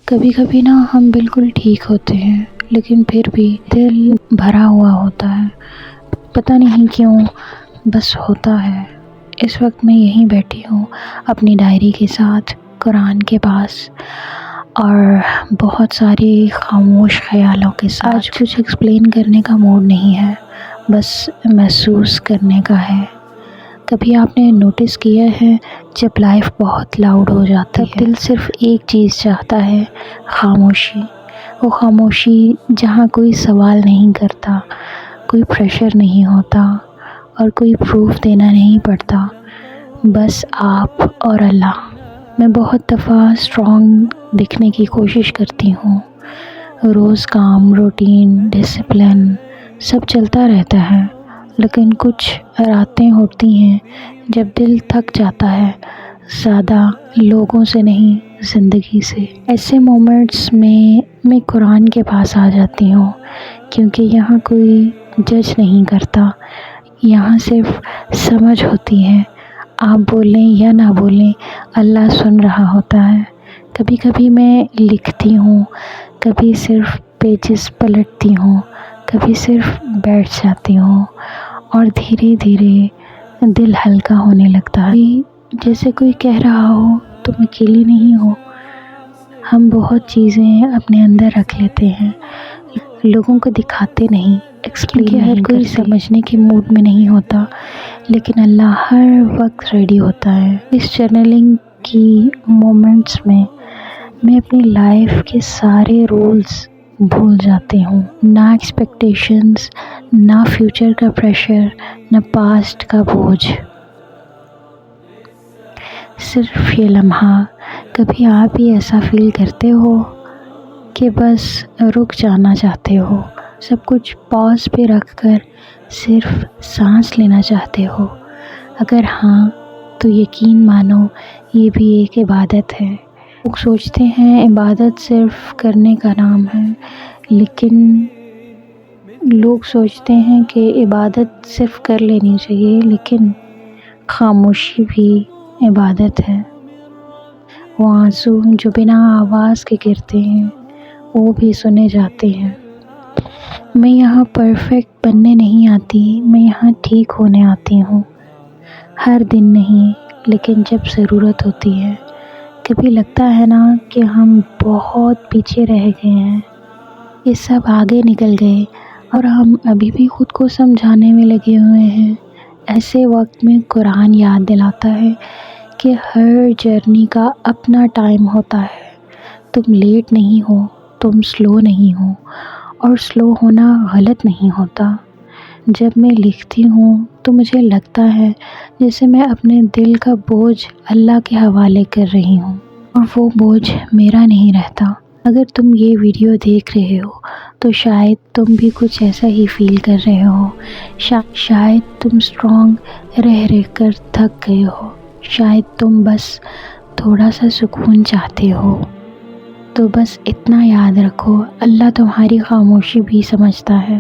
کبھی کبھی نا ہم بالکل ٹھیک ہوتے ہیں لیکن پھر بھی دل بھرا ہوا ہوتا ہے، پتہ نہیں کیوں، بس ہوتا ہے۔ اس وقت میں یہیں بیٹھی ہوں اپنی ڈائری کے ساتھ قرآن کے پاس اور بہت ساری خاموش خیالوں کے ساتھ۔ آج کچھ ایکسپلین کرنے کا موڈ نہیں ہے، بس محسوس کرنے کا ہے۔ کبھی آپ نے نوٹس کیا ہے جب لائف بہت لاؤڈ ہو جاتی ہے دل صرف ایک چیز چاہتا ہے، خاموشی۔ وہ خاموشی جہاں کوئی سوال نہیں کرتا، کوئی پریشر نہیں ہوتا اور کوئی پروف دینا نہیں پڑتا، بس آپ اور اللہ۔ میں بہت دفعہ اسٹرانگ دکھنے کی کوشش کرتی ہوں، روز کام، روٹین، ڈسپلن سب چلتا رہتا ہے، لیکن کچھ راتیں ہوتی ہیں جب دل تھک جاتا ہے، زیادہ لوگوں سے نہیں، زندگی سے۔ ایسے مومنٹس میں قرآن کے پاس آ جاتی ہوں، کیونکہ یہاں کوئی جج نہیں کرتا، یہاں صرف سمجھ ہوتی ہے۔ آپ بولیں یا نہ بولیں، اللہ سن رہا ہوتا ہے۔ کبھی کبھی میں لکھتی ہوں، کبھی صرف پیجز پلٹتی ہوں، کبھی صرف بیٹھ جاتی ہوں اور دھیرے دھیرے دل ہلکا ہونے لگتا ہے، جیسے کوئی کہہ رہا ہو تم اکیلی نہیں ہو۔ ہم بہت چیزیں اپنے اندر رکھ لیتے ہیں، لوگوں کو دکھاتے نہیں، کیونکہ ہر کوئی سمجھنے کے موڈ میں نہیں ہوتا، لیکن اللہ ہر وقت ریڈی ہوتا ہے۔ اس جرنلنگ کی مومنٹس میں میں اپنی لائف کے سارے رولز بھول جاتی ہوں، نہ ایکسپیکٹیشنز، نہ فیوچر کا پریشر، نہ پاسٹ کا بوجھ، صرف یہ لمحہ۔ کبھی آپ بھی ایسا فیل کرتے ہو کہ بس رک جانا چاہتے ہو، سب کچھ پاز پہ رکھ کر صرف سانس لینا چاہتے ہو؟ اگر ہاں تو یقین مانو یہ بھی ایک عبادت ہے۔ لوگ سوچتے ہیں عبادت صرف کرنے کا نام ہے، لوگ سوچتے ہیں کہ عبادت صرف کر لینی چاہیے، لیکن خاموشی بھی عبادت ہے۔ وہ آنسو جو بنا آواز کے گرتے ہیں، وہ بھی سنے جاتے ہیں۔ میں یہاں پرفیکٹ بننے نہیں آتی، میں یہاں ٹھیک ہونے آتی ہوں۔ ہر دن نہیں، لیکن جب ضرورت ہوتی ہے۔ کبھی لگتا ہے نا کہ ہم بہت پیچھے رہ گئے ہیں، یہ سب آگے نکل گئے اور ہم ابھی بھی خود کو سمجھانے میں لگے ہوئے ہیں۔ ایسے وقت میں قرآن یاد دلاتا ہے کہ ہر جرنی کا اپنا ٹائم ہوتا ہے۔ تم لیٹ نہیں ہو، تم سلو نہیں ہو، اور سلو ہونا غلط نہیں ہوتا۔ جب میں لکھتی ہوں تو مجھے لگتا ہے جیسے میں اپنے دل کا بوجھ اللہ کے حوالے کر رہی ہوں، اور وہ بوجھ میرا نہیں رہتا۔ اگر تم یہ ویڈیو دیکھ رہے ہو تو شاید تم بھی کچھ ایسا ہی فیل کر رہے ہو، شاید تم اسٹرانگ رہ کر تھک گئے ہو، شاید تم بس تھوڑا سا سکون چاہتے ہو۔ تو بس اتنا یاد رکھو، اللہ تمہاری خاموشی بھی سمجھتا ہے۔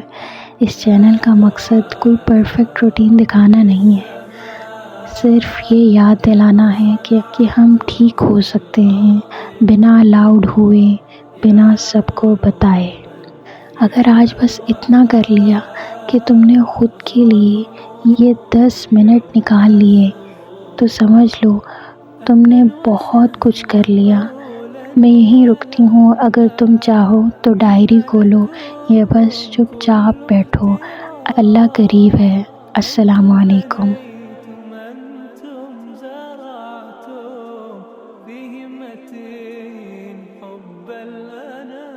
اس چینل کا مقصد کوئی پرفیکٹ روٹین دکھانا نہیں ہے، صرف یہ یاد دلانا ہے کہ ہم ٹھیک ہو سکتے ہیں بنا لاؤڈ ہوئے، بنا سب کو بتائے۔ اگر آج بس اتنا کر لیا کہ تم نے خود کے لیے یہ 10 منٹ نکال لیے، تو سمجھ لو تم نے بہت کچھ کر لیا۔ میں یہیں رکتی ہوں، اگر تم چاہو تو ڈائری کھولو یا بس چپ چاپ بیٹھو، اللہ قریب ہے۔ السلام علیکم۔ فيه متين حب الأنا